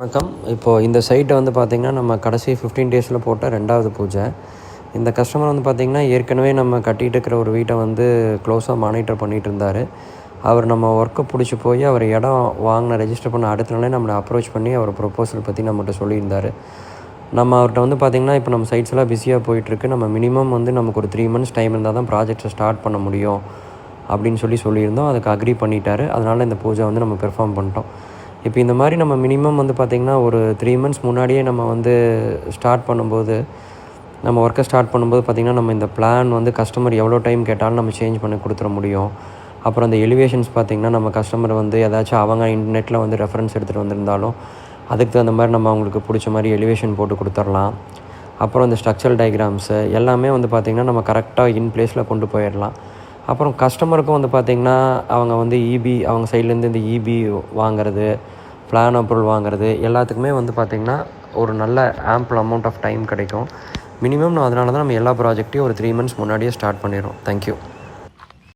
வணக்கம். இப்போது இந்த சைட்டை வந்து பார்த்திங்கன்னா நம்ம கடைசி 15 டேஸில் போட்ட 2வது பூஜை. இந்த கஸ்டமர் வந்து பார்த்திங்கன்னா ஏற்கனவே நம்ம கட்டிகிட்டு இருக்கிற ஒரு வீட்டை வந்து க்ளோஸாக மானிட்டர் பண்ணிகிட்டு இருந்தார். அவர் நம்ம ஒர்க்கை பிடிச்சி போய் அவர் இடம் வாங்கின ரெஜிஸ்டர் பண்ண அடுத்த நாளே நம்மளை அப்ரோச் பண்ணி அவர் ப்ரொப்போசல் பற்றி நம்மகிட்ட சொல்லியிருந்தார். நம்ம அவர்கிட்ட வந்து பார்த்திங்கன்னா இப்போ நம்ம சைட்ஸ் எல்லாம் பிஸியாக போயிட்டுருக்கு. நம்ம மினிமம் வந்து நமக்கு ஒரு 3 months டைம் இருந்தால் தான் ப்ராஜெக்ட்ஸை ஸ்டார்ட் பண்ண முடியும் அப்படின்னு சொல்லியிருந்தோம். அதுக்கு அக்ரி பண்ணிட்டார். அதனால் இந்த பூஜை வந்து நம்ம பெர்ஃபார்ம் பண்ணிட்டோம். இப்போ இந்த மாதிரி நம்ம மினிமம் வந்து பார்த்திங்கன்னா ஒரு 3 months முன்னாடியே நம்ம வந்து ஸ்டார்ட் பண்ணும்போது நம்ம ஒர்க்கை ஸ்டார்ட் பண்ணும்போது பார்த்திங்கன்னா நம்ம இந்த பிளான் வந்து கஸ்டமர் எவ்வளோ டைம் கேட்டாலும் நம்ம சேஞ்ச் பண்ணி கொடுத்துட முடியும். அப்புறம் இந்த எலிவேஷன்ஸ் பார்த்திங்கன்னா நம்ம கஸ்டமர் வந்து ஏதாச்சும் அவங்க இன்டர்நெட்டில் வந்து ரெஃபரன்ஸ் எடுத்துகிட்டு வந்திருந்தாலும் அதுக்கு தகுந்த மாதிரி நம்ம அவங்களுக்கு பிடிச்ச மாதிரி எலிவேஷன் போட்டு கொடுத்துர்லாம். அப்புறம் இந்த ஸ்ட்ரக்சரல் டயக்ராம்ஸு எல்லாமே வந்து பார்த்திங்கன்னா நம்ம கரெக்டாக இன் பிளேஸில் கொண்டு போயிடலாம். அப்புறம் கஸ்டமருக்கும் வந்து பார்த்திங்கன்னா அவங்க வந்து அவங்க சைட்லேருந்து இந்த இபி வாங்கிறது, பிளான் அப்ரூவல் வாங்கிறது எல்லாத்துக்குமே வந்து பார்த்திங்கன்னா ஒரு நல்ல ஆம்பிள் அமௌண்ட் ஆஃப் டைம் கிடைக்கும். மினிமம் அதனால தான் நம்ம எல்லா ப்ராஜெக்ட்டையும் ஒரு 3 months முன்னாடியே ஸ்டார்ட் பண்ணிடுறோம். தேங்க்யூ.